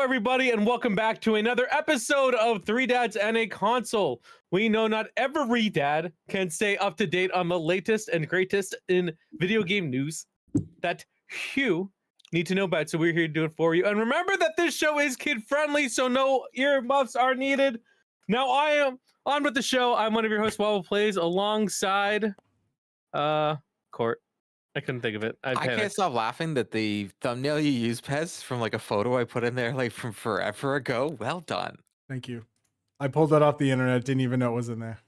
everybody, and welcome back to another episode of Three Dads and a Console. We know not every dad can stay up to date on the latest and greatest in video game news that you need to know about, so we're here to do it for you. And remember that this show is kid-friendly, so no earmuffs are needed. Now, I am on with the show. I'm one of your hosts, Wobble Plays, alongside Court. I couldn't think of it. I can't stop laughing that the thumbnail you used, Pez, from like a photo I put in there like from forever ago. Well done. Thank you. I pulled that off the internet. Didn't even know it was in there.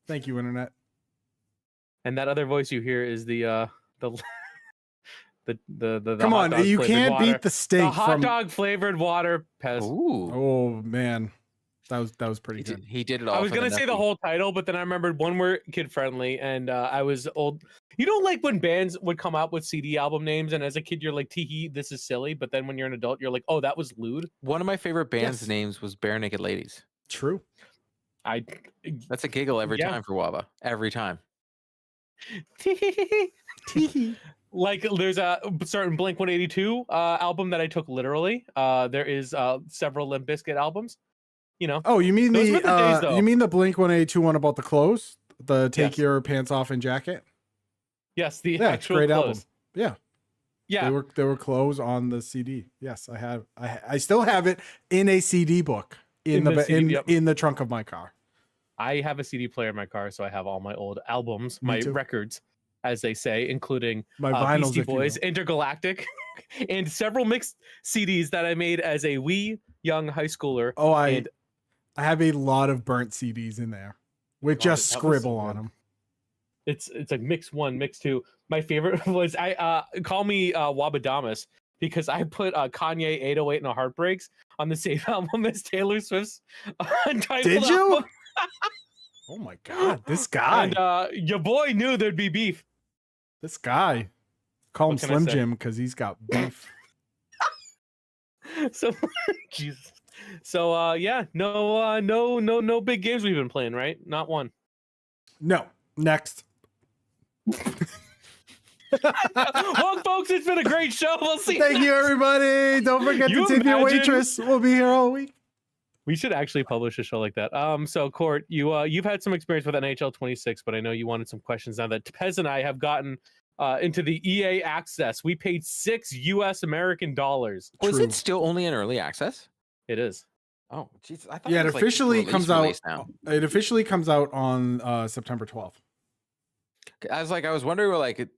Thank you, internet. And that other voice you hear is the Come on, you can't water. beat the steak. The hot dog flavored water, Pez. Ooh. Oh man, that was pretty good. He did it all. I was gonna say the whole title, but then I remembered one were kid friendly, and I was old. You know, like when bands would come up with CD album names, and as a kid you're like, "Tee this is silly," but then when you're an adult, you're like, "Oh, that was lewd." One of my favorite bands' names was Bare Naked Ladies. True. That's a giggle every time for Waba. Every time. Like there's a certain Blink 182 album that I took literally. There is several Limp Bizkit albums. You know. Oh, you mean the days, you mean the Blink 182 one about the clothes? The take Yes. your pants off and jacket? Yes, the Yeah, actual great clothes. album. Yeah. Yeah. There were clothes on the CD. Yes, I have. I still have it in a CD book in the trunk of my car. I have a CD player in my car, so I have all my old albums, my too. records, as they say, inclingMy vinyls, Beastie if you Boys, will. Intergalactic, and several mixed CDs that I made as a wee young high schooler. Oh, I have a lot of burnt CDs in there with just that was so scribble on good. them. It's like mix one, mix two. My favorite was call me Wabadamas, because I put Kanye 808 and the Heartbreaks on the same album as Taylor Swift's untitled Did you? album. Oh my god, this guy. And your boy knew there'd be beef. This guy. Call him What can I Slim say? Jim because he's got beef. So Jesus. So yeah, no big games we've been playing, right? Not one. No. Next. Well, folks, it's been a great show. We'll see. Thank you, everybody. Don't forget to tip your waitress. We'll be here all week. We should actually publish a show like that. So Court, you've had some experience with NHL 26, but I know you wanted some questions now that Pez and I have gotten into the EA access. We paid $6 American. Was it still only in early access? It is. Oh, jeez. I thought Yeah, it it was, officially like, comes release out. now. It officially comes out on September 12th. I was wondering, like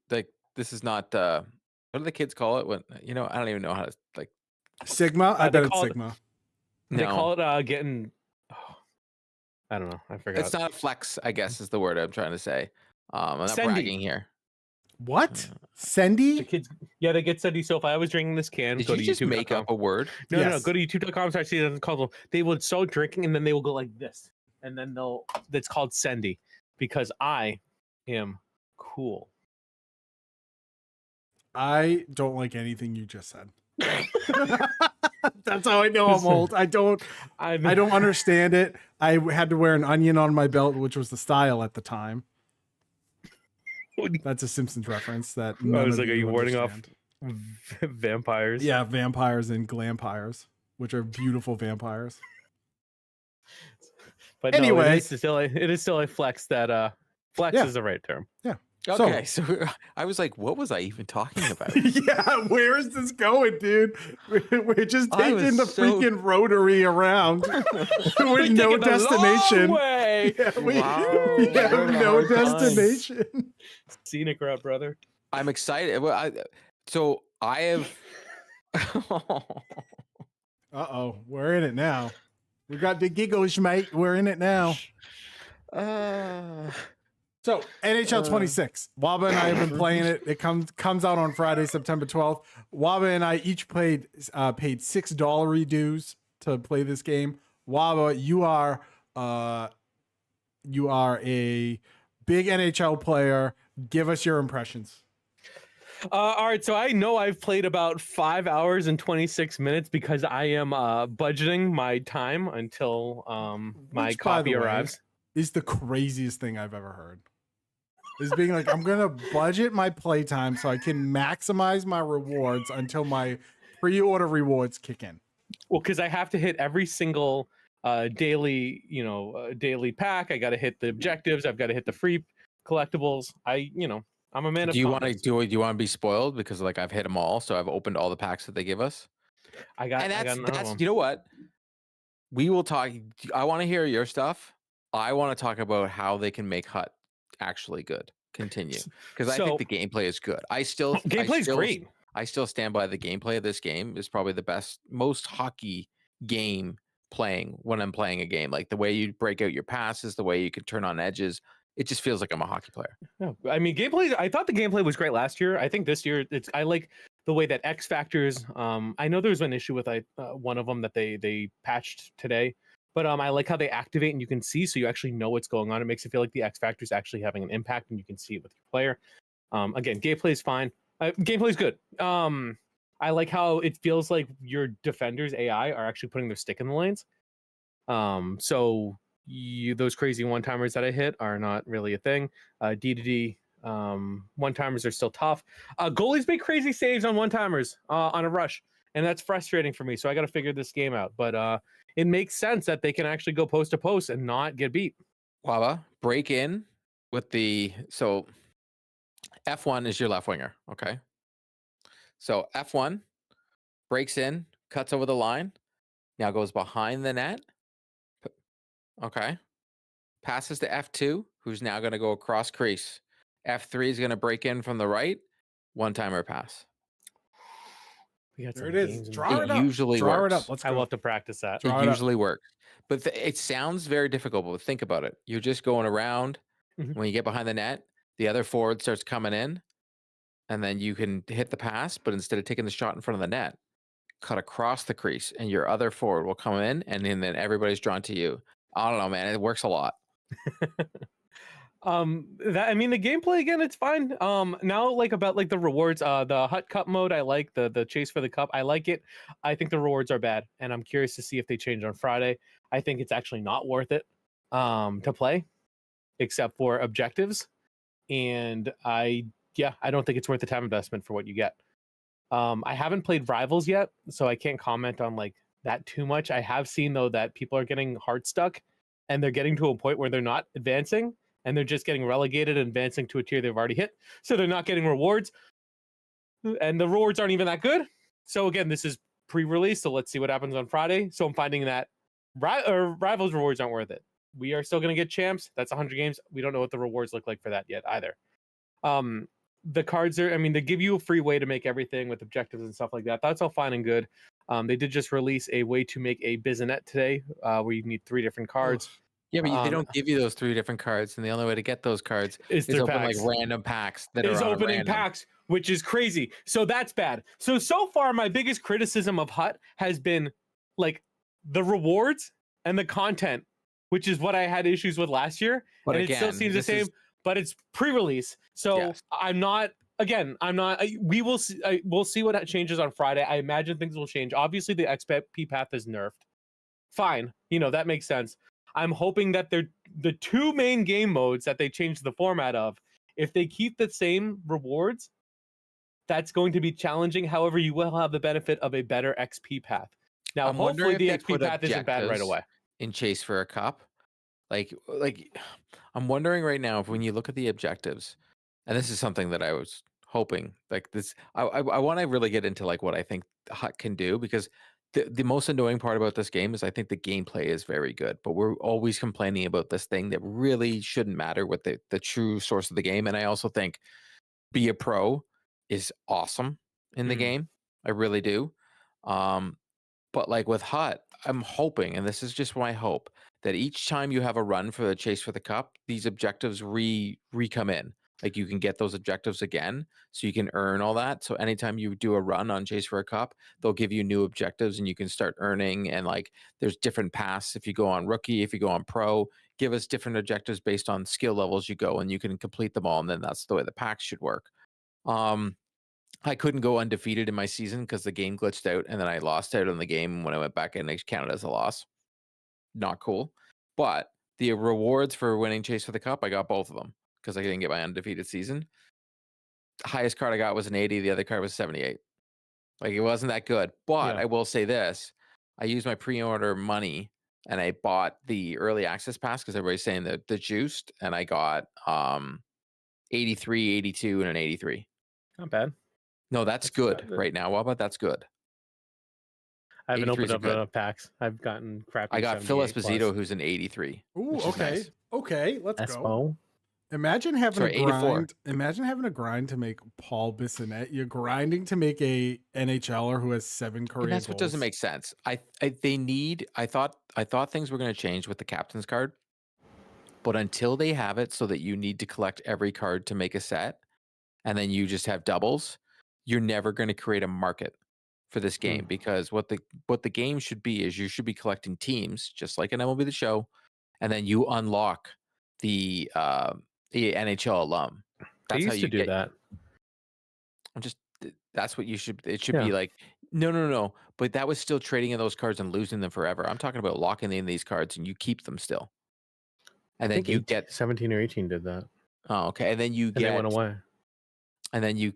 this is not. What do the kids call it? When I don't even know how to like. Sigma? I bet it's Sigma. They No. call it getting. Oh, I don't know. I forgot. It's not a flex, I guess, is the word I'm trying to say. I'm not Sendy. bragging here. What? The Sendy? kids, yeah, they get Sendy. So if I was drinking this can, Did go you to just YouTube. make up a word? No, Yes. go to youtube.com/call. They will start drinking and then they will go like this, and then that's called Sendy, because I am cool. I don't like anything you just said. That's how I know I'm old. I don't understand it. I had to wear an onion on my belt, which was the style at the time. That's a Simpsons reference that I was like, are you warding warding off vampires? Yeah, vampires and glampires, which are beautiful vampires. But Anyway. no, it is still a flex that flex Yeah. is the right term. Yeah. Okay, so I was like, what was I even talking about? Yeah, where is this going, dude? We're just I taking the was so- freaking rotary around with no taking the destination. long way. Yeah, we Wow. have no destination. Scenic route, brother. I'm excited. Well, I have. Uh-oh, we're in it now. We got the giggles, mate. We're in it now. So NHL 26. Waba and I have been playing it. It comes out on Friday, September 12th. Waba and I each paid $6 dues to play this game. Waba, you are a big NHL player. Give us your impressions. All right, so I know I've played about 5 hours and 26 minutes because I am budgeting my time until my Which, by copy the way, arrives. is the craziest thing I've ever heard. Is being like, I'm gonna budget my playtime so I can maximize my rewards until my pre-order rewards kick in. Well, because I have to hit every single daily, daily pack. I got to hit the objectives. I've got to hit the free collectibles. I'm a man of Do you want to context. do you want to be spoiled because like I've hit them all, so I've opened all the packs that they give us. I got And none of that's them. you know what? We will talk. I want to hear your stuff. I want to talk about how they can make Hut actually good. Continue because I think the gameplay is good. Gameplay's great. I still stand by the gameplay of this game is probably the best, most hockey game playing when I'm playing a game. Like the way you break out your passes, the way you can turn on edges. It just feels like I'm a hockey player. No, I mean gameplay. I thought the gameplay was great last year. I think this year I like the way that X factors. I know there's an issue with one of them that they patched today, but I like how they activate and you can see, so you actually know what's going on. It makes it feel like the X factor is actually having an impact and you can see it with your player. Again, gameplay is fine. Gameplay's good. I like how it feels like your defenders AI are actually putting their stick in the lanes. So those crazy one-timers that I hit are not really a thing. D to D one-timers are still tough. Goalies make crazy saves on one-timers on a rush, and that's frustrating for me. So I got to figure this game out. But it makes sense that they can actually go post to post and not get beat. Waba, break in with so F1 is your left winger, okay? So F1 breaks in, cuts over the line, now goes behind the net. Okay. Passes to F2, who's now going to go across crease. F3 is going to break in from the right. One-timer pass. There it is. Draw it up. Usually Draw works. it up. Let's go. I will have to practice that. It usually works. But it sounds very difficult, but think about it. You're just going around. When you get behind the net, the other forward starts coming in, and then you can hit the pass, but instead of taking the shot in front of the net, cut across the crease, and your other forward will come in, and then everybody's drawn to you. I don't know, man. It works a lot. The gameplay again, it's fine. Now about the rewards, the Hut Cup mode, I like the chase for the cup. I like it. I think the rewards are bad, and I'm curious to see if they change on Friday. I think it's actually not worth it to play, except for objectives. And I don't think it's worth the time investment for what you get. I haven't played Rivals yet, so I can't comment on that too much. I have seen though that people are getting heart stuck, and they're getting to a point where they're not advancing, and they're just getting relegated and advancing to a tier they've already hit. So they're not getting rewards, and the rewards aren't even that good. So again, this is pre-release, so let's see what happens on Friday. So I'm finding that Rivals rewards aren't worth it. We are still going to get champs. That's 100 games. We don't know what the rewards look like for that yet either. The cards they give you a free way to make everything with objectives and stuff like that. That's all fine and good. They did just release a way to make a Bizanet today, where you need 3 different cards. Yeah, but they don't give you those 3 different cards, and the only way to get those cards is open packs. random packs that is are on opening packs, which is crazy. So that's bad. So far, my biggest criticism of Hut has been the rewards and the content, which is what I had issues with last year. But and again, it still seems the same. But it's pre-release, so yes. We will see. We'll see what changes on Friday. I imagine things will change. Obviously, the XP path is nerfed. Fine, that makes sense. I'm hoping that the 2 main game modes that they changed the format of, if they keep the same rewards, that's going to be challenging. However, you will have the benefit of a better XP path. Now, hopefully, the XP path isn't bad right away. In Chase for a Cup. Like I'm wondering right now if when you look at the objectives, and this is something that I was hoping I want to really get into what I think Hut can do, because the most annoying part about this game is I think the gameplay is very good, but we're always complaining about this thing that really shouldn't matter what the true source of the game. And I also think be a pro is awesome in the game. I really do. But with Hut, I'm hoping, and this is just my hope, that each time you have a run for the Chase for the Cup, these objectives come in. You can get those objectives again, so you can earn all that. So anytime you do a run on Chase for a Cup, they'll give you new objectives, and you can start earning. And there's different paths. If you go on rookie, if you go on pro, give us different objectives based on skill levels you go, and you can complete them all. And then that's the way the packs should work. I couldn't go undefeated in my season because the game glitched out, and then I lost out on the game. When I went back in, it counted as a loss. Not cool. But the rewards for winning Chase for the Cup, I got both of them because I didn't get my undefeated season. The highest card I got was an 80. The other card was 78. It wasn't that good. But yeah. I will say this. I used my pre-order money and I bought the early access pass because everybody's saying the juiced, and I got 83, 82, and an 83. Not bad. No, that's good right now. What about that's good? I haven't 83s opened are up good. enough packs. I've gotten crappy. I got Phil 78 Esposito, plus. who's an 83. Ooh, which is okay. nice. Okay, let's go. Espo. Imagine having Sorry, a 84. grind. Imagine having a grind to make Paul Bissonnette. You're grinding to make a NHLer who has 7 career And that's what doesn't goals. make sense. I thought things were going to change with the captain's card, but until they have it so that you need to collect every card to make a set, and then you just have doubles, you're never going to create a market for this game, because what the game should be is you should be collecting teams just like an MLB The Show, and then you unlock the NHL alum. They That's how used you to do get. that. I'm just that's what you should. It should Yeah. be like no. But that was still trading in those cards and losing them forever. I'm talking about locking in these cards and you keep them still, and I then think you get 17 or 18 did that. oh okay, and then you And get they went away. and then you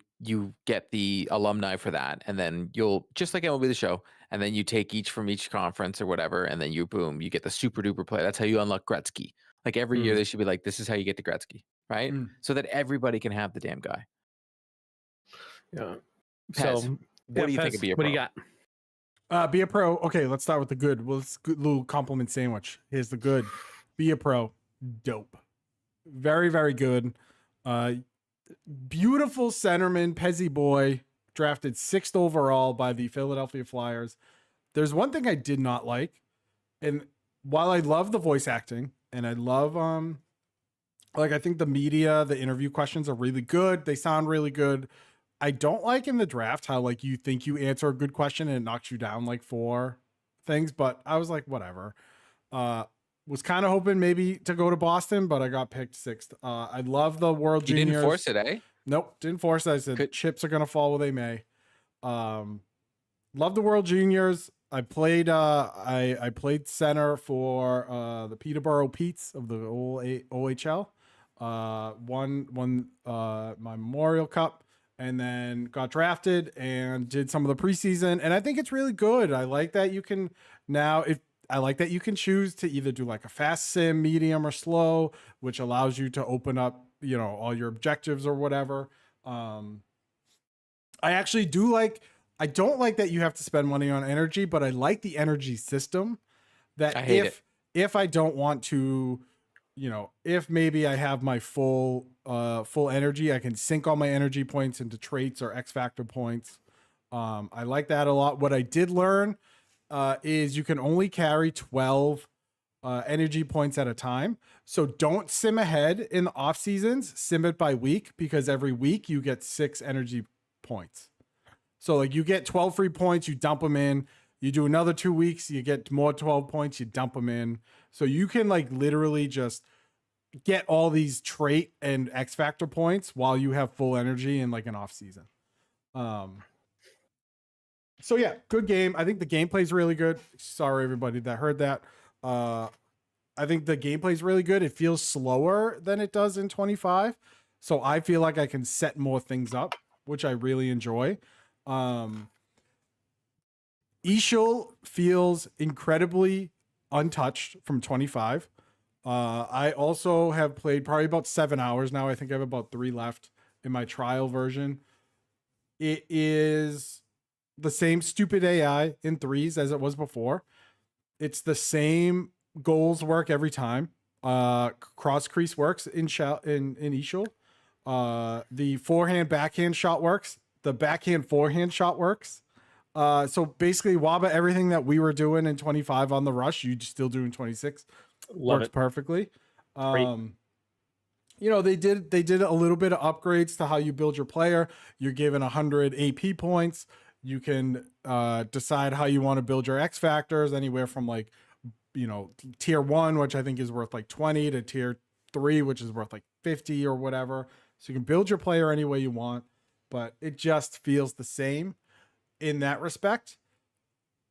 get the alumni for that, and then you'll just like MLB The Show, and then you take each from each conference or whatever, and then you boom, you get the super duper player. That's how you unlock Gretzky. Like every year, they should be like, this is how you get to Gretzky, right? So that everybody can have the damn guy. Yeah. Pez, So what do you think of Be a What Pro? do you got? Be a pro. Okay, let's start with the good. Well, it's a good little compliment sandwich. Here's the good. Be a pro. Dope. Very, very good. Beautiful centerman, Pezzy boy, drafted 6th overall by the Philadelphia Flyers. There's one thing I did not like, and while I love the voice acting and I love I think the media, the interview questions are really good. They sound really good. I don't like in the draft how like you think you answer a good question and it knocks you down like 4 things, but I was like, whatever. Was kind of hoping maybe to go to Boston, but I got picked 6th. I love the World You Juniors. didn't force it, eh? Nope, didn't force it. I said chips are gonna fall where they may. Love the World Juniors. I played I played center for the Peterborough Petes of the OHL. Won my Memorial Cup, and then got drafted and did some of the preseason. And I think it's really good. I like that you can now I like that you can choose to either do like a fast sim, medium, or slow, which allows you to open up, you know, all your objectives or whatever. I actually do like, I don't like that you have to spend money on energy, but I like the energy system that if I don't want to, you know, if maybe I have my full energy, I can sink all my energy points into traits or X factor points. I like that a lot. What I did learn is you can only carry 12 energy points at a time. So don't sim ahead in the off seasons, sim it by week, because every week you get 6 energy points. So like you get 12 free points, you dump them in, you do another 2 weeks, you get more 12 points, you dump them in. So you can like literally just get all these trait and X factor points while you have full energy in like an off season. So yeah, good game. I think the gameplay is really good. Sorry, everybody that heard that. I think the gameplay is really good. It feels slower than it does in 25. So I feel like I can set more things up, which I really enjoy. Ishul feels incredibly untouched from 25. I also have played probably about 7 hours now. I think I have about 3 left in my trial version. It is the same stupid AI in 3s as it was before. It's the same goals work every time. Cross crease works in Ishul. The forehand backhand shot works. The backhand forehand shot works. So basically, Waba, everything that we were doing in 25 on the rush, you still do in 26. Works perfectly. You know, they did a little bit of upgrades to how you build your player. You're given 100 AP points. You can decide how you want to build your X factors, anywhere from like, you know, tier 1, which I think is worth like 20, to tier 3, which is worth like 50 or whatever. So you can build your player any way you want, but it just feels the same in that respect.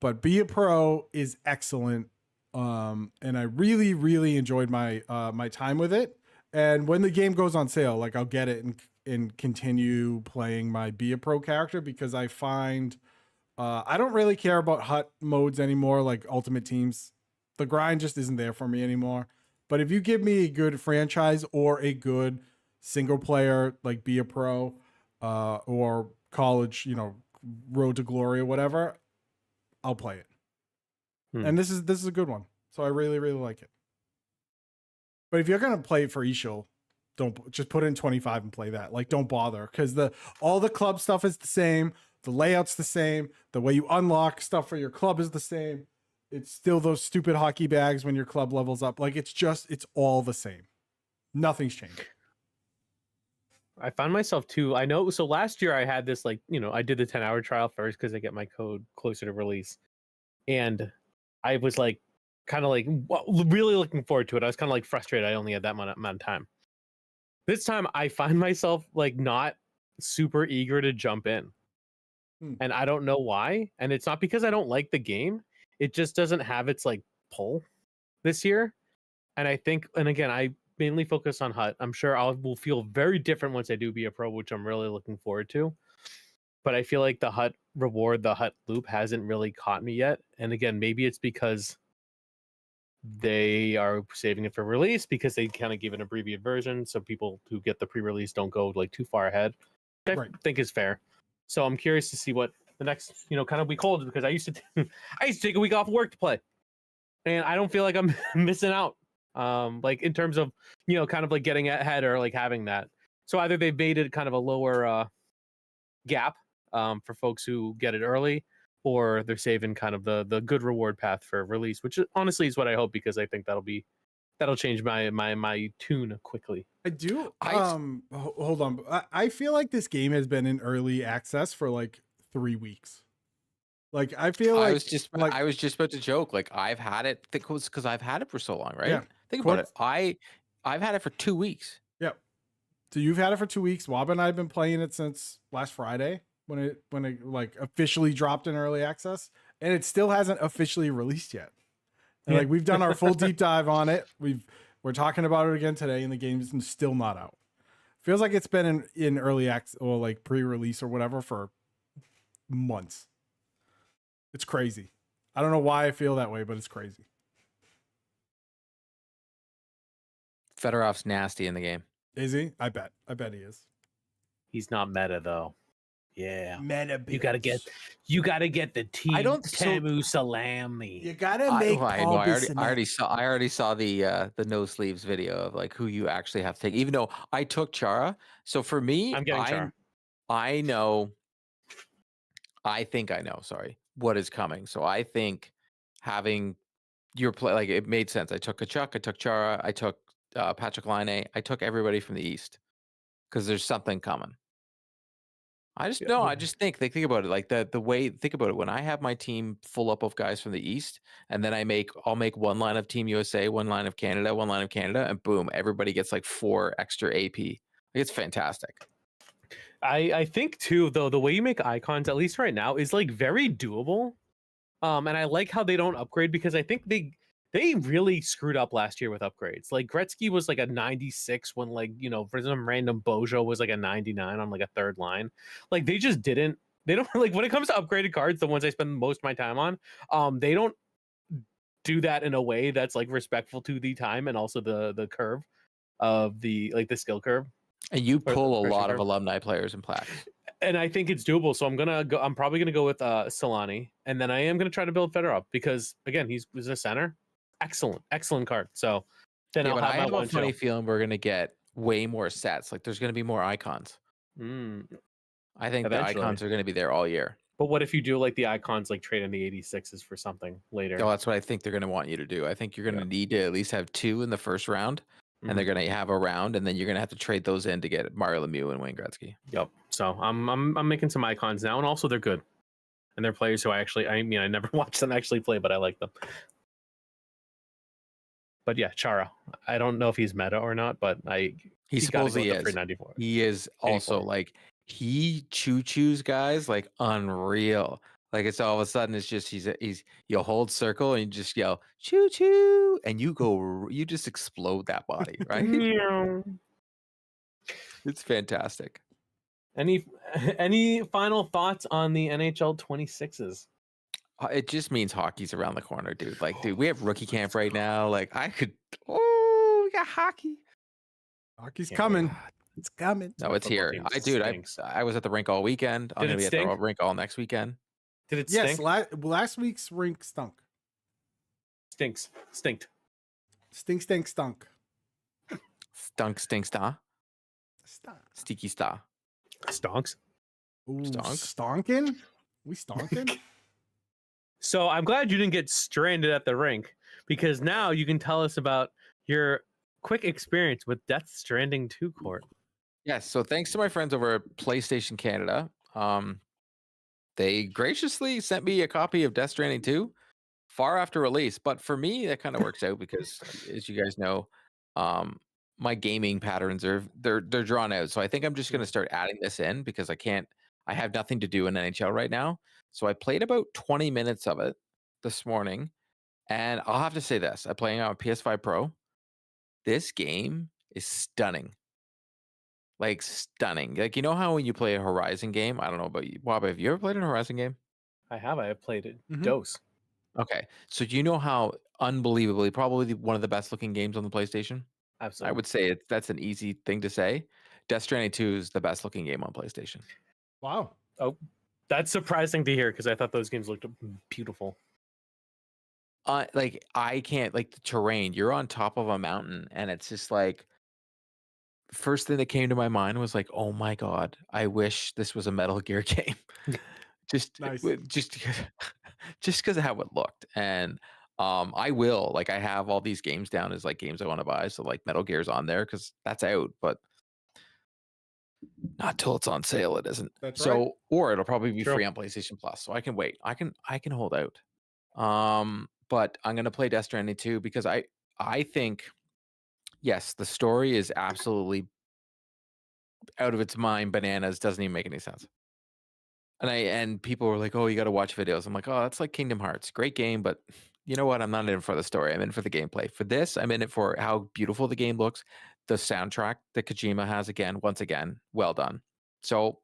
But Be a Pro is excellent. And I really, really enjoyed my my time with it. And when the game goes on sale, like I'll get it and continue playing my Be a Pro character, because I find I don't really care about hut modes anymore, like ultimate teams. The grind just isn't there for me anymore. But if you give me a good franchise or a good single player, like Be a Pro, or college, Road to Glory or whatever, I'll play it. And this is a good one. So I really, really like it. But if you're gonna play for Ishil, don't just put in 25 and play that. Like, don't bother, because all the club stuff is the same, the layout's the same, the way you unlock stuff for your club is the same. It's still those stupid hockey bags when your club levels up. Like, it's all the same. Nothing's changed. I found myself too. I know. So last year I had this, like, I did the 10-hour trial first because I get my code closer to release, and I was like, kind of like really looking forward to it. I was kind of like frustrated I only had that amount of time. This time I find myself like not super eager to jump in. And I don't know why. And it's not because I don't like the game. It just doesn't have its like pull this year. And I think, and again, I mainly focus on hut. I'm sure will feel very different once I do Be a Pro, which I'm really looking forward to. But I feel like the hut reward, the hut loop hasn't really caught me yet. And again, maybe it's because they are saving it for release, because they kind of give an abbreviated version, so people who get the pre-release don't go like too far ahead. I think is fair. So I'm curious to see what the next kind of week holds, because I used to take a week off of work to play, and I don't feel like I'm missing out. Like in terms of kind of like getting ahead or like having that. So either they've made it kind of a lower gap for folks who get it early, or they're saving kind of the good reward path for release, which honestly is what I hope, because I think that'll change my tune quickly. I do. Hold on. I feel like this game has been in early access for like 3 weeks. Like, I feel like I was just about to joke. Like, I've had it because I've had it for so long, right? Yeah. Think about it. I've had it for 2 weeks. Yep. So you've had it for 2 weeks. Wob and I have been playing it since last Friday when it like officially dropped in early access, and it still hasn't officially released yet. And like, we've done our full deep dive on it. We're talking about it again today, and the game is still not out. Feels like it's been in early access or like pre-release or whatever for months. It's crazy. I don't know why I feel that way, but it's crazy. Fedorov's nasty in the game. Is he? I bet he is. He's not meta though. Yeah, meta. Bitch. You gotta get the Temu salami. You gotta make. I already saw the no sleeves video of like who you actually have to take. Even though I took Chara, so for me, I'm getting Chara. I think I know. Sorry, what is coming? So I think having your play, like, it made sense. I took Kachuk, I took Chara, I took Patrick Laine, I took everybody from the East because there's something coming. I just think about it like the way. Think about it when I have my team full up of guys from the East, and then I'll make one line of Team USA, one line of Canada, one line of Canada, and boom, everybody gets like 4 extra AP. Like, it's fantastic. I think too, though, the way you make icons, at least right now, is like very doable. And I like how they don't upgrade, because I think they really screwed up last year with upgrades. Like Gretzky was like a 96 when, like, for some random Bojo was like a 99 on like a third line. Like, they don't like, when it comes to upgraded cards, the ones I spend most of my time on, they don't do that in a way that's like respectful to the time and also the curve of the skill curve. And you pull a lot of alumni players and plaques. And I think it's doable. So I'm probably gonna go with Solani, and then I am gonna try to build Fedorov, because again, he's a center. Excellent card. So then I'll have my one. A funny feeling we're gonna get way more sets. Like, there's gonna be more icons. I think the icons are gonna be there all year. But what if you do like the icons, like trade in the 86s for something later? Oh, that's what I think they're gonna want you to do. I think you're gonna need to at least have 2 in the first round. And they're gonna have a round, and then you're gonna have to trade those in to get Mario Lemieux and Wayne Gretzky. Yep. So I'm making some icons now, and also they're good, and they're players who I never watched them actually play, but I like them. But yeah, Chara. I don't know if he's meta or not, but he supposedly is. 394. He is also 84. Like, he choo-choos guys like unreal. Like, it's all of a sudden, it's just you'll hold circle and you just yell choo choo, and you just explode that body, right? It's fantastic. Any any final thoughts on the NHL 26s? It just means hockey's around the corner, dude. Like, dude, we have rookie camp right now. Like, we got hockey. Hockey's Can't coming. wait. It's coming. No, My it's football here. team I stinks. was at the rink all weekend. I'm Did gonna it be at the stink? rink all next weekend. Did it Yes, stink? last week's rink stunk. Stinks. Stinked. Stink, stunk. Stunk, stink, star, Stunk. sticky star. Stonks. Ooh, Stunk? stonking? We stonking? So I'm glad you didn't get stranded at the rink, because now you can tell us about your quick experience with Death Stranding 2 Court. Yes. So thanks to my friends over at PlayStation Canada, they graciously sent me a copy of Death Stranding 2 far after release. But for me, that kind of works out because, as you guys know, my gaming patterns they're drawn out. So I think I'm just going to start adding this in because I have nothing to do in NHL right now. So I played about 20 minutes of it this morning, and I'll have to say this: I'm playing on PS5 Pro. This game is stunning. Like stunning. Like, you know how when you play a Horizon game, I don't know about you, Bob, have you ever played an Horizon game? I have played it. Mhm. Dose. Okay. So do you know how unbelievably, probably one of the best looking games on the PlayStation? I Absolutely. would say that's an easy thing to say. Death Stranding 2 is the best looking game on PlayStation. Wow. Oh, that's surprising to hear because I thought those games looked beautiful. Like I can't, like the terrain, you're on top of a mountain and it's just like, first thing that came to my mind was like, oh my God, I wish this was a Metal Gear game. just Nice. just because of how it looked. And I have all these games down as like games I want to buy. So like Metal Gear's on there because that's out, but not till it's on sale, it isn't. That's so right. or it'll probably be True. free on PlayStation Plus. So I can wait. I can hold out. But I'm gonna play Death Stranding 2 because I think, yes, the story is absolutely out of its mind bananas, doesn't even make any sense. And people were like, "Oh, you got to watch videos." I'm like, "Oh, that's like Kingdom Hearts, great game, but you know what? I'm not in it for the story. I'm in it for the gameplay. For this, I'm in it for how beautiful the game looks, the soundtrack that Kojima has once again, well done." So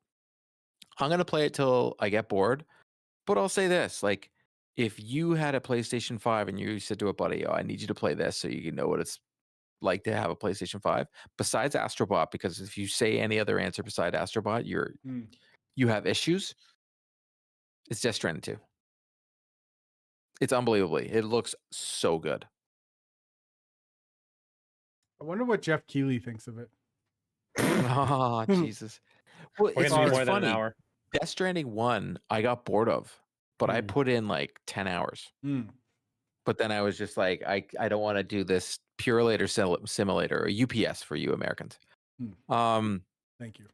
I'm gonna play it till I get bored. But I'll say this: like, if you had a PlayStation 5 and you said to a buddy, "Oh, I need you to play this so you can know what it's like to have a PlayStation 5," besides Astrobot, because if you say any other answer beside Astrobot, you have issues. It's Death Stranding 2. It's unbelievably. It looks so good. I wonder what Jeff Keighley thinks of it. Oh, Jesus. Well, We're it's gonna be it's more than an funny. hour. Death Stranding 1, I got bored of, but I put in like 10 hours. But then I was just like, I don't want to do this Purelator Simulator, or UPS for you Americans. Thank you.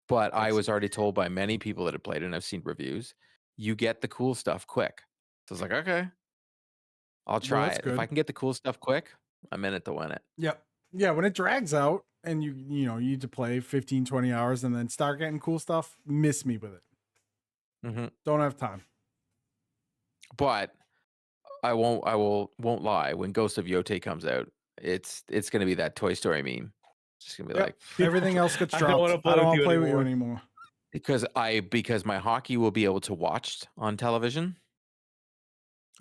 But I was already told by many people that had played it, and I've seen reviews, you get the cool stuff quick. So I was like, okay, I'll try that's it. good. If I can get the cool stuff quick, I'm in it to win it. Yep. Yeah, when it drags out and you need to play 15, 20 hours and then start getting cool stuff, miss me with it. Don't have time. But I won't lie. When Ghost of Yote comes out, it's gonna be that Toy Story meme. It's just gonna be like everything else gets I dropped. don't want to play with you anymore. because my hockey will be able to watch on television.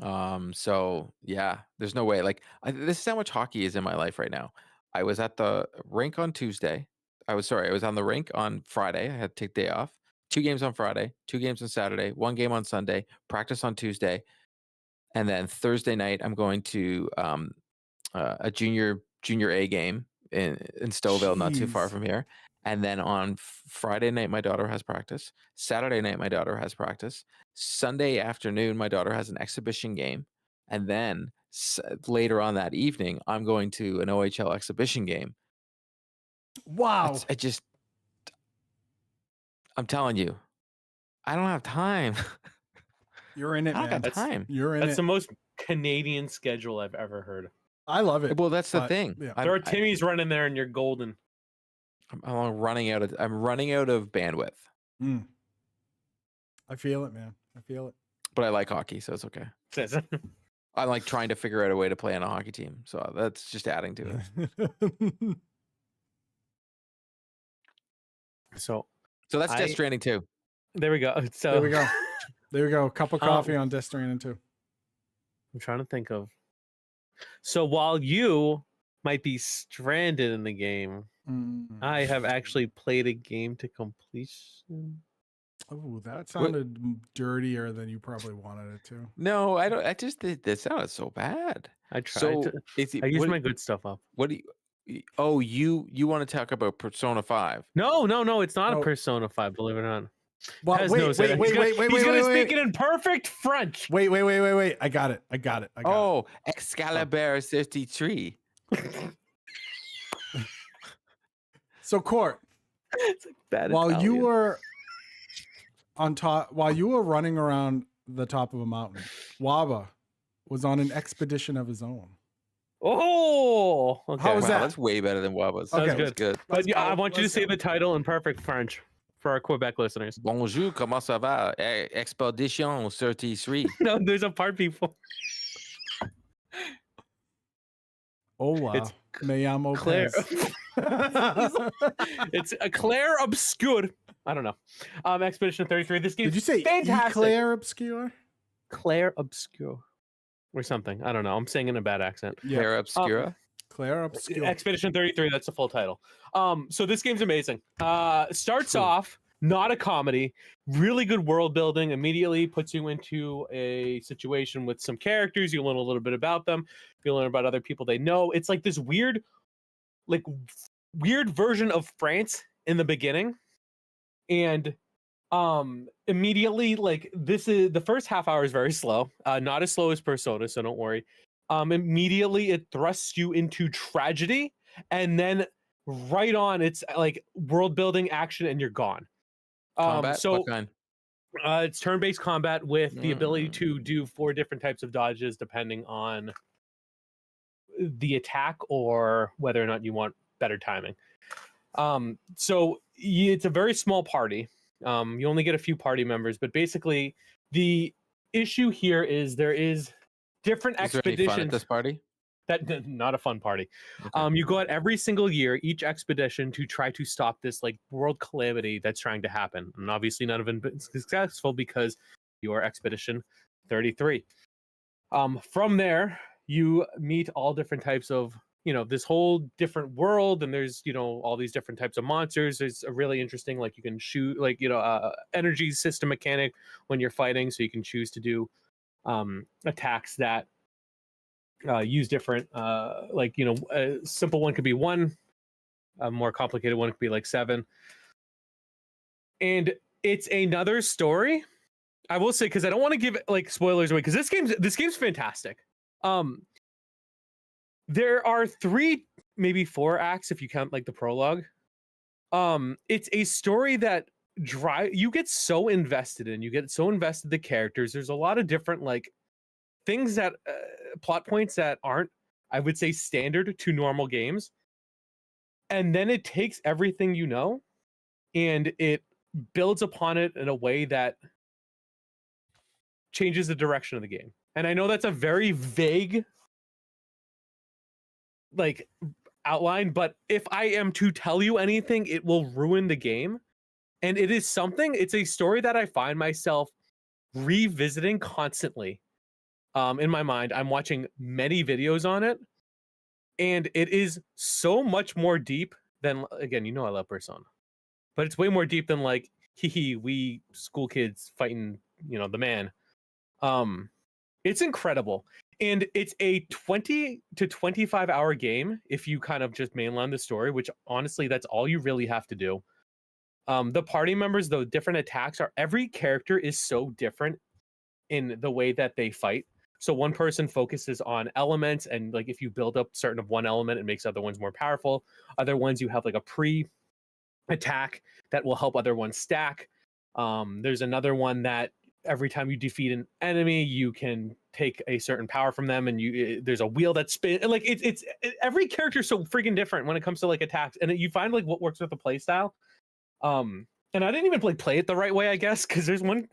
So yeah, there's no way. Like this is how much hockey is in my life right now. I was at the rink on Tuesday. I was on the rink on Friday. I had to take day off. 2 games on Friday, 2 games on Saturday, 1 game on Sunday, practice on Tuesday. And then Thursday night, I'm going to a junior A game in Stouffville, not too far Jeez. from here. And then on Friday night, my daughter has practice. Saturday night, my daughter has practice. Sunday afternoon, my daughter has an exhibition game. And then later on that evening, I'm going to an OHL exhibition game. Wow. I'm telling you, I don't have time. You're in it, I man. don't got time. You're in it. That's the most Canadian schedule I've ever heard. I love it. Well, that's the thing. Yeah. There are Timmy's running there and you're golden. I'm running out of bandwidth. I feel it, man. I feel it. But I like hockey, so it's okay. I'm like trying to figure out a way to play on a hockey team, so that's just adding to it. So So that's I- Death Stranding too. There we go. So There we go. There we go. Cup of coffee Um, on Death Stranding 2. I'm trying to think of. So while you might be stranded in the game, I have actually played a game to completion. Oh, that sounded dirtier than you probably wanted it to. No, I don't. I just that sounded so bad. I tried. So To, is it, I used what, my good stuff up. what do you? Oh, you want to talk about Persona 5? No, it's not Oh. a Persona 5. Believe it or not. Well, Pez wait, knows wait, it. wait, He's gonna, wait, he's gonna wait, speak it in perfect French. wait. I got it. Oh, Excalibur 33. So, Court, It's like bad while you Italian. were on top, while you were running around the top of a mountain, Waba was on an expedition of his own. Oh, okay. How was Wow, that? that's way better than Waba's. Okay. That was good. But Let's yeah, I go, want you to let's say go. the title in perfect French for our Quebec listeners. Bonjour, comment ça va? Expedition 33. No, there's a part before. Hola, It's me llamo Claire. Pez. It's a Claire Obscure. I don't know. Expedition 33. This game. Did you say fantastic? Eclair Obscure? Claire Obscure or something. I don't know. I'm saying in a bad accent. Yeah. Terra Obscura. Claire Obscure. Expedition 33. That's the full title. So this game's amazing. Starts off not a comedy, really good world building. Immediately puts you into a situation with some characters. You learn a little bit about them. You learn about other people they know. It's like this weird version of France in the beginning, and immediately like this is the first half hour is very slow, not as slow as Persona, so don't worry. Immediately it thrusts you into tragedy, and then right on it's like world building action and you're gone. Combat? So What kind? it's turn-based combat with the ability Mm. to do 4 different types of dodges depending on the attack or whether or not you want better timing. So it's a very small party. You only get a few party members, but basically the issue here is there is different Is there any fun at expeditions. this party? That not a fun party. Okay. You go out every single year, each expedition, to try to stop this like world calamity that's trying to happen. And obviously none of them been successful because you are Expedition 33. From there, you meet all different types of, this whole different world, and there's, all these different types of monsters. There's a really interesting, like you can shoot, like, energy system mechanic when you're fighting. So you can choose to do attacks that use different a simple one could be 1, a more complicated one could be like 7, and it's another story. I will say, because I don't want to give like spoilers away, because this game's fantastic. There are 3, maybe 4 acts if you count like the prologue. It's a story that you get so invested in, the characters. There's a lot of different like things that plot points that aren't, I would say, standard to normal games, and then it takes everything and it builds upon it in a way that changes the direction of the game. And I know that's a very vague like outline, but if I am to tell you anything, it will ruin the game. And it's a story that I find myself revisiting constantly. In my mind, I'm watching many videos on it, and it is so much more deep than, again, I love Persona, but it's way more deep than like, we school kids fighting, the man. It's incredible, and it's a 20 to 25 hour game if you kind of just mainline the story, which honestly, that's all you really have to do. The party members, the different attacks every character is so different in the way that they fight. So one person focuses on elements, and like if you build up certain of one element, it makes other ones more powerful. Other ones you have like a pre-attack that will help other ones stack. There's another one that every time you defeat an enemy, you can take a certain power from them, and there's a wheel that spins. And like it's every character is so freaking different when it comes to like attacks, and you find like what works with the play style. And I didn't even play it the right way, I guess, because there's one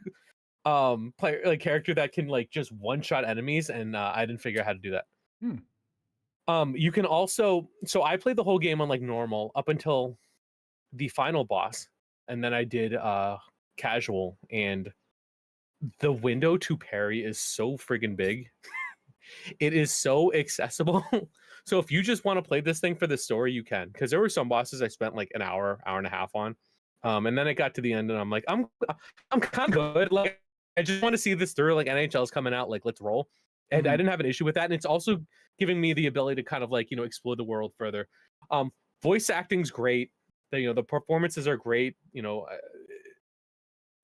player like character that can like just one shot enemies, and I didn't figure out how to do that. You can also, so I played the whole game on like normal up until the final boss, and then I did casual, and the window to parry is so friggin' big. It is so accessible. So if you just want to play this thing for the story, you can. Because there were some bosses I spent like an hour and a half on, and then it got to the end, and I'm like, I'm kind of good. Like I just want to see this through. Like NHL's coming out, like let's roll. And I didn't have an issue with that. And it's also giving me the ability to kind of like explore the world further. Voice acting's great. The performances are great.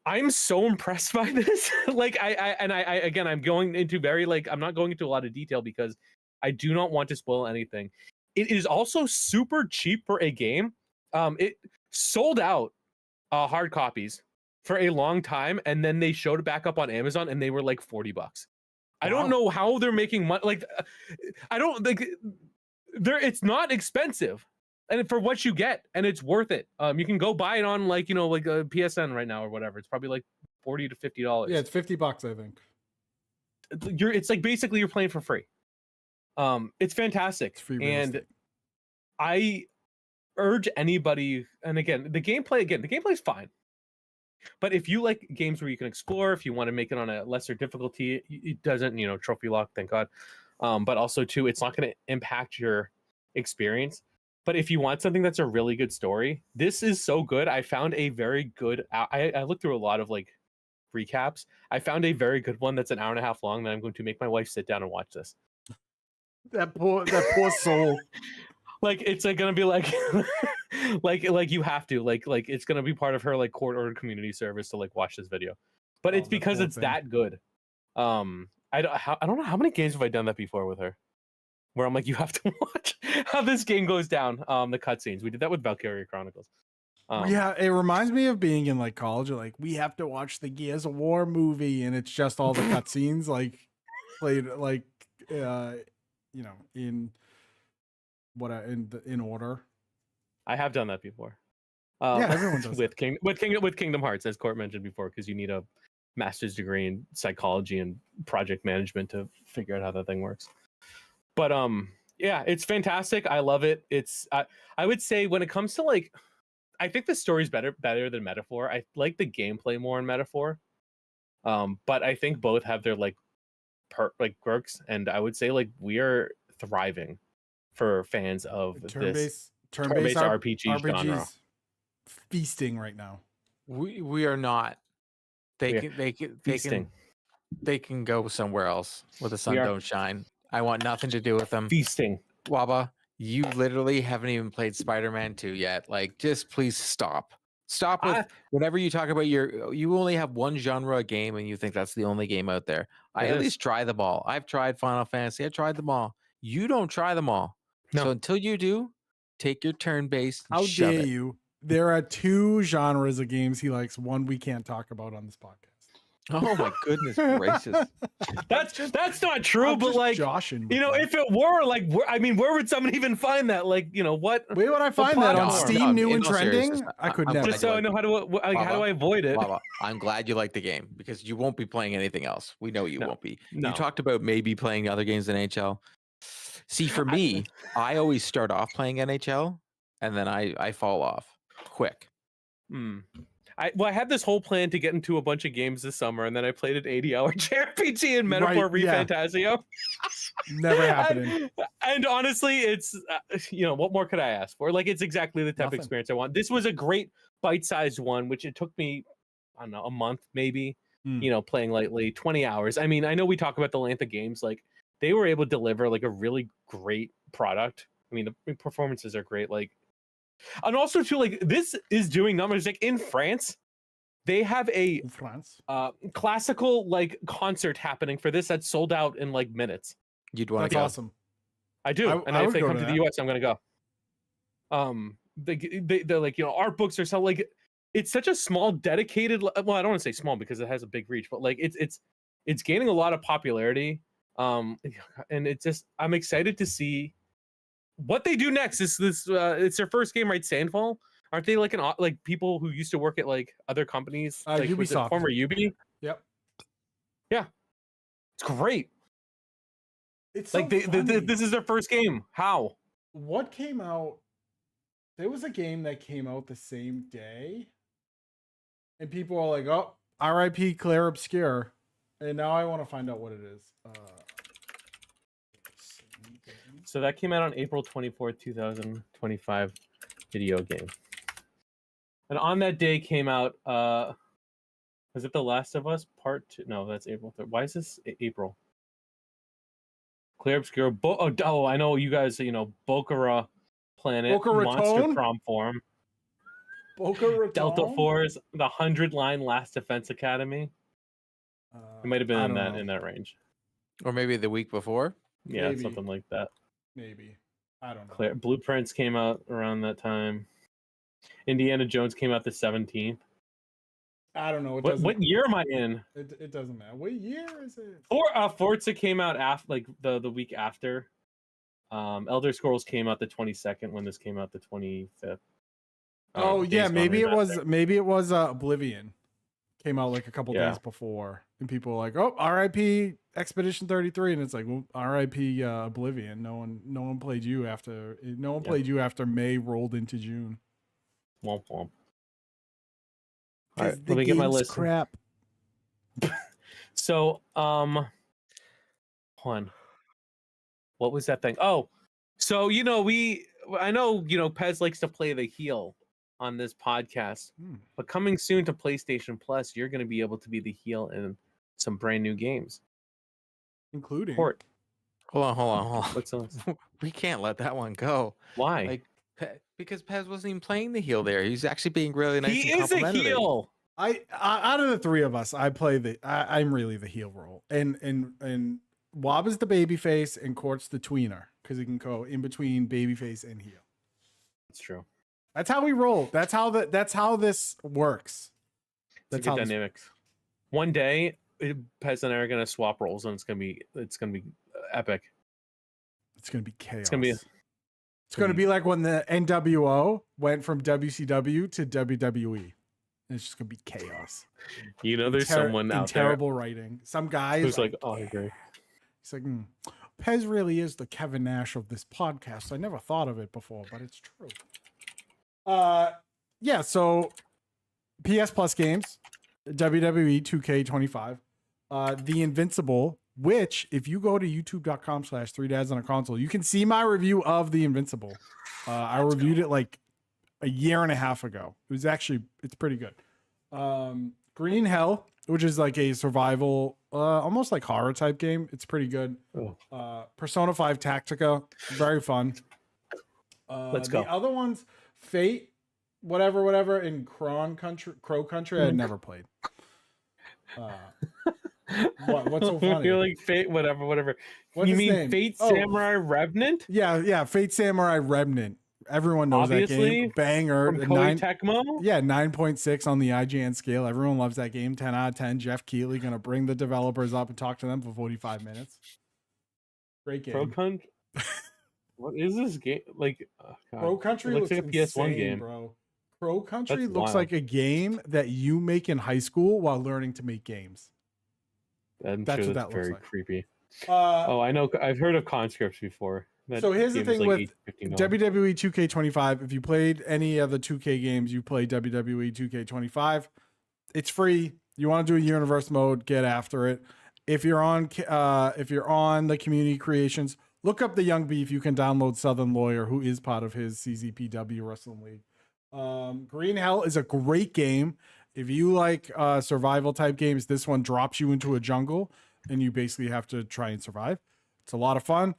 I'm so impressed by this. Like I again, I'm going into very like I'm not going into a lot of detail because I do not want to spoil anything. It is also super cheap for a game. It sold out hard copies for a long time, and then they showed it back up on Amazon, and they were like $40. I don't know how they're making money. Like, I don't like. It's not expensive, and for what you get, and it's worth it. You can go buy it on like a PSN right now or whatever. It's probably like $40 to $50. Yeah, it's $50, I think. It's like basically you're playing for free. It's fantastic, It's free real and estate. I urge anybody. And again, the gameplay is fine. But if you like games where you can explore, if you want to make it on a lesser difficulty, it doesn't, trophy lock, thank God. But also too, it's not going to impact your experience. But if you want something that's a really good story, this is so good. I found a very good. I looked through a lot of like recaps. I found a very good one that's an hour and a half long that I'm going to make my wife sit down and watch this. That poor soul. Like it's like gonna be like like you have to like it's gonna be part of her like court ordered community service to like watch this video. But it's because it's that good. I don't know how many games have I done that before with her, where I'm like, you have to watch how this game goes down. The cutscenes. We did that with Valkyria Chronicles. Yeah, it reminds me of being in like college. Like we have to watch the Gears of War movie, and it's just all the cutscenes like played like in in order. I have done that before. Yeah, everyone does with Kingdom Hearts, as Court mentioned before, because you need a master's degree in psychology and project management to figure out how that thing works. But yeah, it's fantastic. I love it. It's I would say when it comes to like, I think the story's better than Metaphor. I like the gameplay more in Metaphor. But I think both have their like quirks, and I would say like we are thriving for fans of this turn-based RPG genre. Feasting right now. We are not. They can go somewhere else where the sun don't shine. I want nothing to do with them. Feasting. Waba, you literally haven't even played Spider-Man 2 yet. Like, just please stop. Stop with whenever you talk about you only have one genre of game and you think that's the only game out there. I at least try them all. I've tried Final Fantasy. I tried them all. You don't try them all. No. So until you do, take your turn-based. How dare you? There are 2 genres of games he likes. One we can't talk about on this podcast. Oh my goodness gracious! That's not true. But like, joshing, if it were like, where would someone even find that? Like, what? Where would I find that on Steam? New and trending? I could never. Just so I know how do I avoid it? Baba, I'm glad you like the game because you won't be playing anything else. We know you won't be. No. You talked about maybe playing other games in NHL. See, for me, I always start off playing NHL and then I fall off quick. I had this whole plan to get into a bunch of games this summer, and then I played an 80-hour JRPG in Metaphor Fantasio. Never happening. And honestly, it's what more could I ask for? Like, it's exactly the type of experience I want. This was a great bite-sized one, which it took me, I don't know, a month maybe. Playing lightly, 20 hours. I mean, I know we talk about the length of games, like they were able to deliver like a really great product. I mean, the performances are great, like. And also too, like this is doing numbers. Like in France, they have a classical like concert happening for this that sold out in like minutes. You'd want to go? Awesome. I do, and if they come to the US, I'm gonna go. They're like art books are so like it's such a small dedicated. Well, I don't want to say small because it has a big reach, but like it's gaining a lot of popularity. And it's just I'm excited to see what they do next. Is this it's their first game, right? Sandfall, aren't they like like people who used to work at like other companies, like Ubisoft, former Ubi? Yep. Yeah, it's great. It's like this is their first game. How? What came out? There was a game that came out the same day and people are like, "Oh, R.I.P. Claire Obscure," and now I want to find out what it is. So that came out on April 24th, 2025 video game. And on that day came out, was it The Last of Us Part 2? No, that's April 3rd. Why is this April? Clear Obscure. I know you guys, Boca Planet, Boca Monster Raton? Prom Form, Boca Raton? Delta Force, the 100-line Last Defense Academy. It might have been in that range. Or maybe the week before. Yeah, Maybe. something like that. Maybe. I don't know. Blueprints came out around that time. Indiana Jones came out the 17th. I don't know. What year am I in? It doesn't matter. What year is it? Forza came out after, like the week after. Elder Scrolls came out the 22nd when this came out the 25th. Oh yeah, maybe it was Oblivion. Came out like a couple days before, and people were like, "Oh, R.I.P. Expedition 33," and it's like, "Well, R.I.P. Oblivion." No one played you after. No one played you after May rolled into June. Womp womp. All right, let me get my list. Crap. So, hold on. What was that thing? Oh, so I know Pez likes to play the heel on this podcast, but coming soon to PlayStation Plus, you're going to be able to be the heel in some brand new games, including Port. Hold on. What's else? We can't let that one go. Why? Because Pez wasn't even playing the heel there. He's actually being really nice. He is a heel. I out of the three of us, I'm really the heel role, and Wob is the baby face and Court's the tweener because he can go in between baby face and heel. That's true. That's how we roll. That's how this works. That's how dynamics. One day, Pez and I are gonna swap roles, and it's gonna be epic. It's gonna be chaos. It's gonna be like when the NWO went from WCW to WWE. It's just gonna be chaos. There's someone out there terrible writing. Some guy who's like, "Oh, I agree." He's like, Pez really is the Kevin Nash of this podcast. I never thought of it before, but it's true. Yeah. So, PS Plus games, WWE 2K25, The Invincible. Which, if you go to youtube.com/3dads on a console, you can see my review of The Invincible. I reviewed it like a year and a half ago. It's pretty good. Green Hell, which is like a survival, almost like horror type game. It's pretty good. Persona 5 Tactica, very fun. Let's go. The other ones, Fate, whatever, and Crow Country, I had never played. What's so funny? You're like Fate, whatever. What's you his mean name? Fate Samurai Revenant? Yeah, Fate Samurai Remnant. Everyone knows Obviously, that game. Banger. From Koei Tecmo? Yeah, 9.6 on the IGN scale. Everyone loves that game. 10 out of 10. Jeff Keighley gonna bring the developers up and talk to them for 45 minutes. Great game. Pro Country. What is this game? Like, Pro Country looks like a PS1 game, bro. Pro Country looks like a game that you make in high school while learning to make games. I'm That's sure what that's that looks very like. creepy. I know. I've heard of conscripts before. So here's the thing like with WWE 2K25. If you played any of the 2K games, you play WWE 2K25. It's free. You want to do a universe mode, get after it. If you're on the community creations, look up the Young Beef. You can download Southern Lawyer, who is part of his CZPW Wrestling League. Green Hell is a great game. If you like survival type games, this one drops you into a jungle and you basically have to try and survive. It's a lot of fun.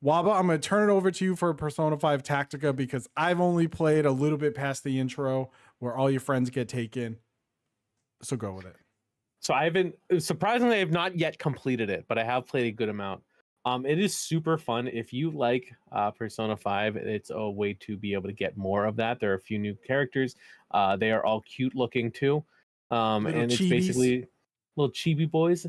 Waba, I'm going to turn it over to you for Persona 5 Tactica because I've only played a little bit past the intro where all your friends get taken. So go with it. So surprisingly, I've not yet completed it, but I have played a good amount. It is super fun. If you like Persona 5, it's a way to be able to get more of that. There are a few new characters. They are all cute looking too. And it's basically little chibi boys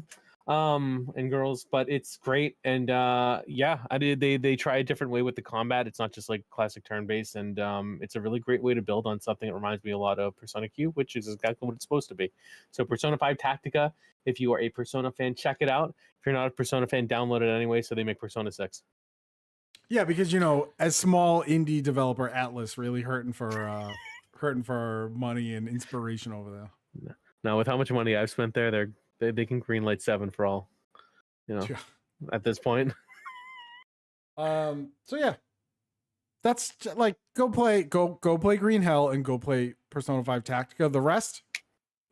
and girls, but it's great. And they try a different way with the combat. It's not just like classic turn-based, and it's a really great way to build on something that reminds me a lot of Persona Q, which is exactly what it's supposed to be. So Persona 5 Tactica, if you are a Persona fan, check it out. If you're not a Persona fan, download it anyway, so they make Persona 6. Yeah, because as small indie developer Atlas really hurting for money and inspiration over there. Now, with how much money I've spent there, they can greenlight 7 for all, Yeah. at this point. So yeah, that's like go play Green Hell and go play Persona 5 Tactica. The rest,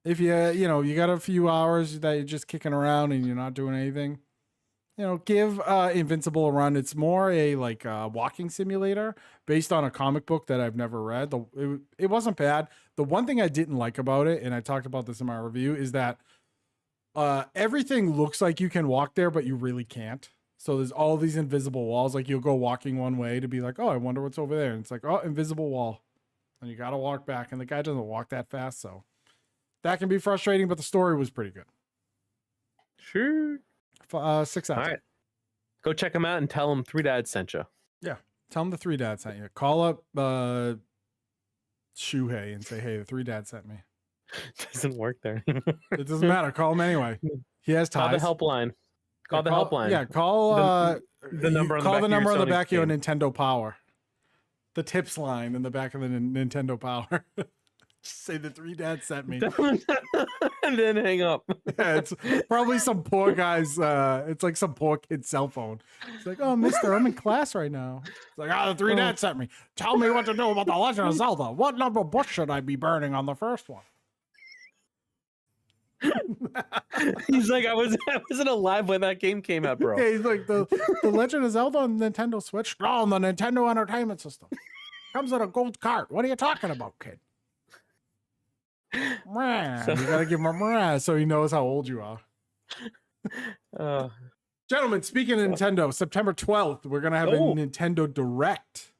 if you got a few hours that you're just kicking around and you're not doing anything, give Invincible a run. It's more a walking simulator based on a comic book that I've never read. It wasn't bad. The one thing I didn't like about it, and I talked about this in my review, is that everything looks like you can walk there, but you really can't. So there's all these invisible walls. Like you'll go walking one way to be like, oh, I wonder what's over there. And it's like, oh, invisible wall. And you got to walk back. And the guy doesn't walk that fast. So that can be frustrating, but the story was pretty good. Sure. 6 out of 10. All right. Go check them out and tell them 3 Dads sent you. Yeah. Tell them the 3 Dads sent you. Call up Shuhei and say, hey, the 3 Dads sent me. Doesn't work there. It doesn't matter. Call him anyway. He has ties. Call the helpline. Call the helpline. Yeah, call the number. Call the number on the back of your game. Nintendo Power. The tips line in the back of the Nintendo Power. Just say the 3 Dads sent me. And then hang up. Yeah, it's probably some poor guy's. It's like some poor kid's cell phone. It's like, oh, mister, I'm in class right now. It's like, the 3 Dads sent me. Tell me what to do about the Legend of Zelda. What number bush should I be burning on the first one? He's like, I wasn't alive when that game came out, bro. Yeah, he's like the Legend of Zelda on Nintendo Switch. No, on the Nintendo Entertainment System. Comes in a gold cart. What are you talking about, kid? You gotta give him a meh so he knows how old you are. Gentlemen, speaking of Nintendo, September 12th, we're gonna have a Nintendo Direct.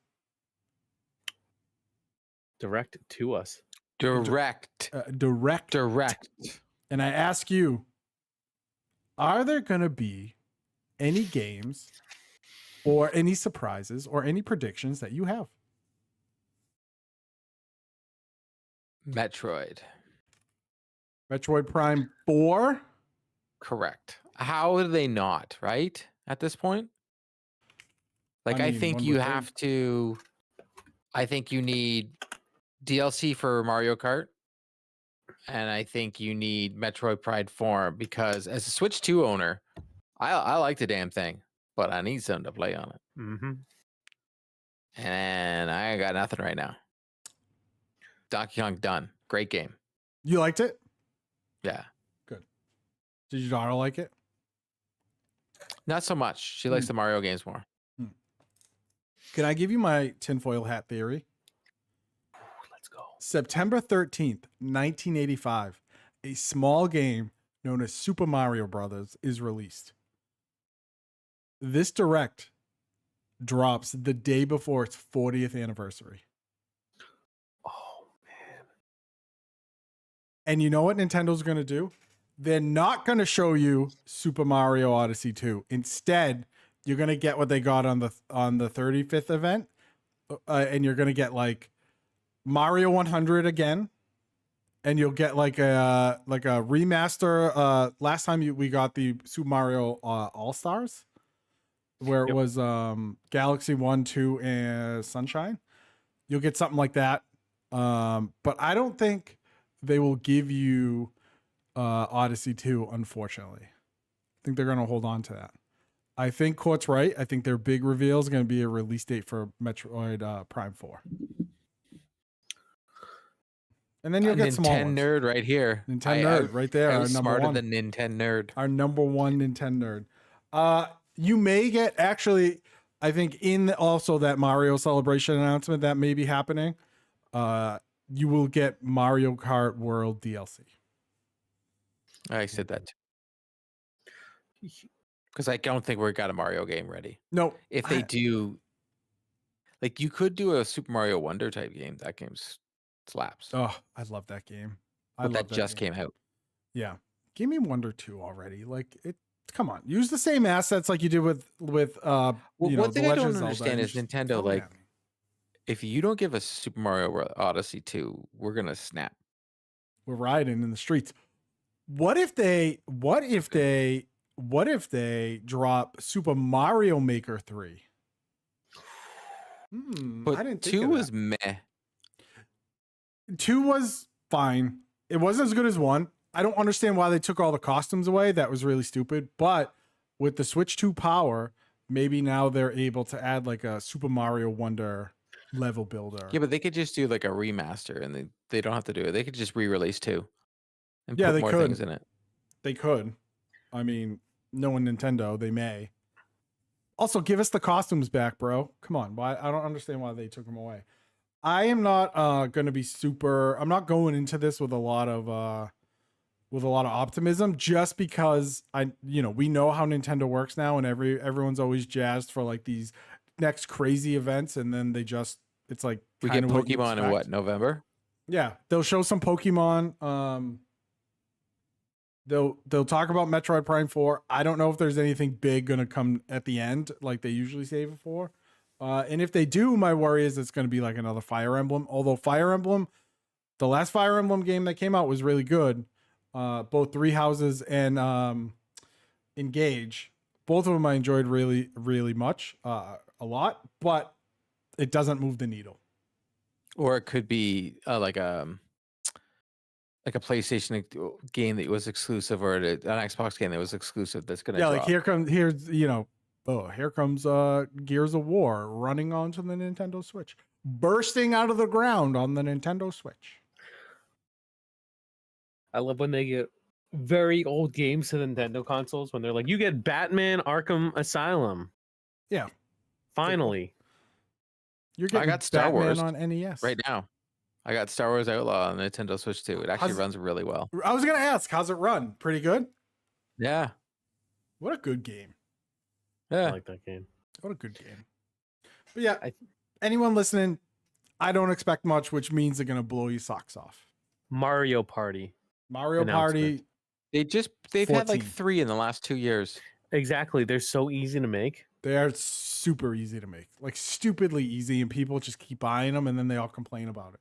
Direct to us. Direct. Direct. And I ask you, are there going to be any games or any surprises or any predictions that you have? Metroid Prime 4? Correct. How are they not, right? At this point? Like, I think you have to... I think you need DLC for Mario Kart. And I think you need Metroid Prime 4 because as a Switch 2 owner, I like the damn thing, but I need something to play on it. Mm-hmm. And I ain't got nothing right now. Donkey Kong done. Great game. You liked it? Yeah. Good. Did your daughter like it? Not so much. She likes the Mario games more. Can I give you my tinfoil hat theory? Let's go. September 13th, 1985, a small game known as Super Mario Brothers is released. This Direct drops the day before its 40th anniversary. Oh, man. And you know what Nintendo's going to do? They're not going to show you Super Mario Odyssey 2. Instead, you're going to get what they got on the 35th event. And you're going to get like Mario 100 again. And you'll get like a remaster. Last time we got the Super Mario All-Stars, where it was Galaxy 1, 2, and Sunshine. You'll get something like that. But I don't think they will give you Odyssey 2, unfortunately. I think they're going to hold on to that. I think Court's right. I think their big reveal is going to be a release date for Metroid Prime 4. And then you'll get small ones. Nintendo nerd right here. Nintendo nerd right there. I Our was number smarter one. than Nintendo nerd. Our number one Nintendo nerd. You may get, actually, I think in also that Mario Celebration announcement that may be happening, you will get Mario Kart World DLC. I said that because I don't think we got a Mario game ready. No. If they do, like you could do a Super Mario Wonder type game. That game slaps. Oh, I love that game. But that just came out. Yeah. Give me Wonder 2 already. Like it. Come on, use the same assets like you did with Well, one thing I don't understand is just Nintendo, throw it like, at me. if you don't give us Super Mario Odyssey 2, we're gonna snap. We're riding in the streets. What if they drop Super Mario Maker 3? But I didn't think 2 of was that. meh. 2 was fine. It wasn't as good as 1. I don't understand why they took all the costumes away. That was really stupid. But with the Switch 2 power, maybe now they're able to add like a Super Mario Wonder level builder. Yeah, but they could just do like a remaster, and they don't have to do it. They could just re-release 2 and Yeah, put they more could. things in it. They could. I mean, knowing Nintendo, they may. Also, give us the costumes back, bro. Come on. Why? I don't understand why they took them away. I am not going to be super. I'm not going into this with a lot of optimism, just because we know how Nintendo works now, and everyone's always jazzed for like these next crazy events, and then it's like we get Pokemon in what, November? Yeah, they'll show some Pokemon. They'll talk about Metroid Prime 4. I don't know if there's anything big gonna come at the end like they usually save it for. And if they do, my worry is it's gonna be like another Fire Emblem. Although Fire Emblem, the last Fire Emblem game that came out was really good. Both Three Houses and Engage, both of them I enjoyed really, really much, a lot, but it doesn't move the needle. Or it could be like a PlayStation game that was exclusive, or an Xbox game that was exclusive. That's gonna like here comes Gears of War running onto the Nintendo Switch, bursting out of the ground on the Nintendo Switch. I love when they get very old games to the Nintendo consoles, when they're like, you get Batman Arkham Asylum. Yeah. Finally. You're getting I got Star Batman Wars on NES. right now. I got Star Wars Outlaw on Nintendo Switch 2. It actually runs really well. I was going to ask, how's it run? Pretty good? Yeah. What a good game. Yeah. I like that game. What a good game. But yeah, anyone listening, I don't expect much, which means they're going to blow your socks off. Mario Party. Mario Party. They've had like 3 in the last 2 years. Exactly. They're so easy to make. They are super easy to make. Like stupidly easy, and people just keep buying them and then they all complain about it.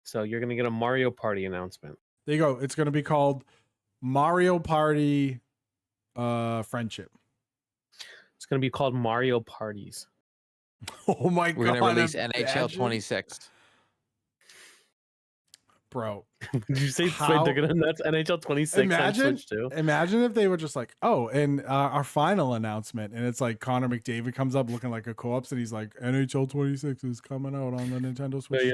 So you're going to get a Mario Party announcement. There you go. It's going to be called Mario Party Friendship. It's going to be called Mario Parties. Oh my God. We're going to release NHL 26. Bro. Did you say they're going to announce NHL 26 on Switch too? Imagine if they were just like, oh, and our final announcement, and it's like Connor McDavid comes up looking like a corpse, and he's like, NHL 26 is coming out on the Nintendo Switch.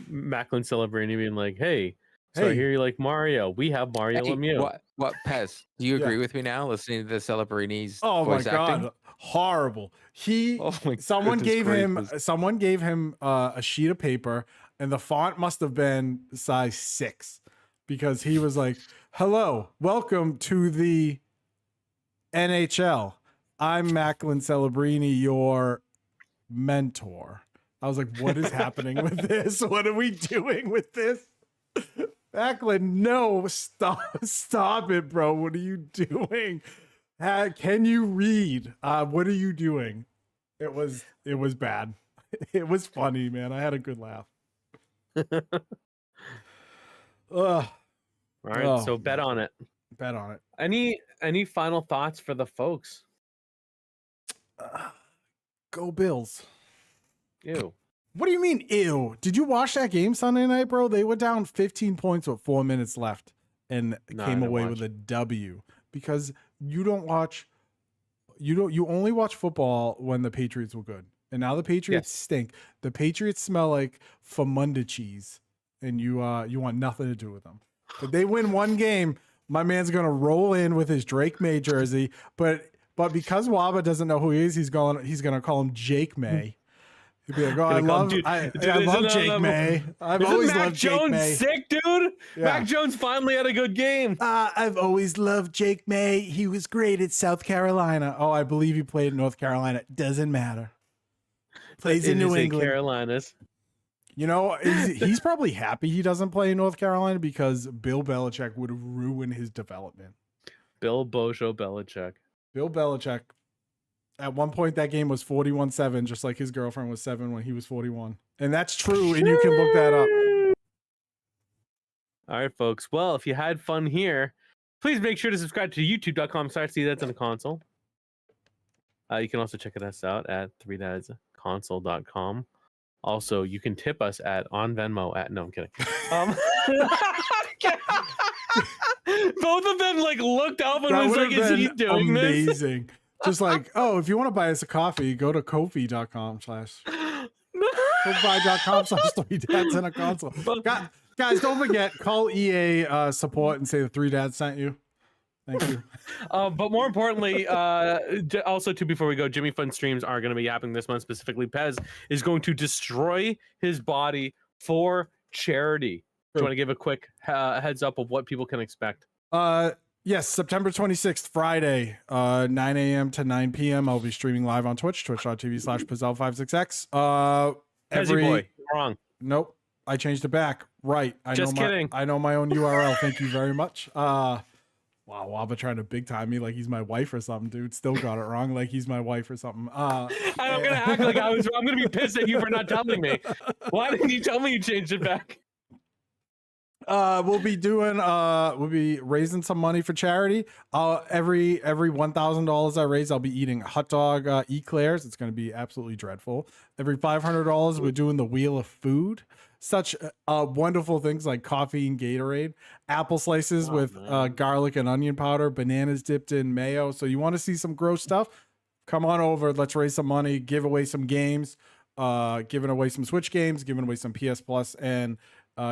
Macklin Celebrini being like, hey, so I hear you like Mario. We have Mario Lemieux. What, Pez? Do you agree with me now, listening to the Celebrini's my voice God. acting? Horrible. Someone gave him a sheet of paper, and the font must have been size 6, because he was like, hello, welcome to the NHL. I'm Macklin Celebrini, your mentor. I was like, what is happening with this? What are we doing with this? Macklin, no, stop it, bro. What are you doing? Can you read? What are you doing? It was bad. It was funny, man. I had a good laugh. All right, so bet on it. Bet on it. Any final thoughts for the folks? Go Bills. Ew. What do you mean, ew? Did you watch that game Sunday night, bro? They were down 15 points with 4 minutes left and came away with a W, because you only watch football when the Patriots were good. And now the Patriots stink. The Patriots smell like Famunda cheese, and you want nothing to do with them. If they win one game, my man's gonna roll in with his Drake May jersey. But because Waba doesn't know who he is, he's gonna call him Jake May. He'd be like, oh, I love Jake May. I've always loved Jake May. Sick, dude. Yeah. Mac Jones finally had a good game. I've always loved Jake May. He was great at South Carolina. Oh, I believe he played in North Carolina. Doesn't matter. Plays in New England. Carolinas. You know, he's probably happy he doesn't play in North Carolina, because Bill Belichick would ruin his development. Bill Bojo Belichick. Bill Belichick. At one point, that game was 41-7, just like his girlfriend was 7 when he was 41. And that's true, and you can look that up. All right, folks. Well, if you had fun here, please make sure to subscribe to youtube.com/see-that's-in-a-console. You can also check us out at 3dadsconsole.com. Also, you can tip us on Venmo at... No, I'm kidding. both of them like looked up and That was would like, have "Is he been doing this?" amazing. Just like, oh, if you want to buy us a coffee, go to kofi.com/ Kofi.com/3 dads and a console. Guys, don't forget, call EA support and say the 3 dads sent you. Thank you. But more importantly, also too, before we go, Jimmy Fun streams are going to be happening this month. Specifically, Pez is going to destroy his body for charity. Do you want to give a quick heads up of what people can expect? Yes, September 26th, Friday, 9 a.m. to 9 p.m. I'll be streaming live on Twitch, twitch.tv/Pazelle56X. Pezzy boy, wrong. Nope, I changed it back. Right. Just kidding. I know my own URL. Thank you very much. Wow, Waba trying to big time me like he's my wife or something, dude. Still got it wrong, like he's my wife or something. I'm gonna act like I'm gonna be pissed at you for not telling me. Why didn't you tell me you changed it back? We'll be raising some money for charity. Every $1,000 I raise, I'll be eating hot dog eclairs. It's going to be absolutely dreadful. Every $500, we're doing the Wheel of Food. Such wonderful things like coffee and Gatorade, apple slices with garlic and onion powder, bananas dipped in mayo. So you want to see some gross stuff? Come on over. Let's raise some money. Give away some games. Giving away some Switch games. Giving away some PS Plus and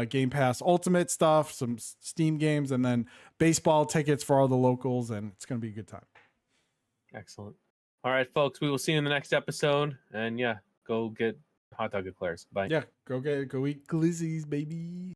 Game Pass Ultimate stuff, some Steam games, and then baseball tickets for all the locals, and it's going to be a good time. Excellent. All right, folks, we will see you in the next episode, and yeah, go get hot dog eclairs. Bye. Yeah, go eat glizzies, baby.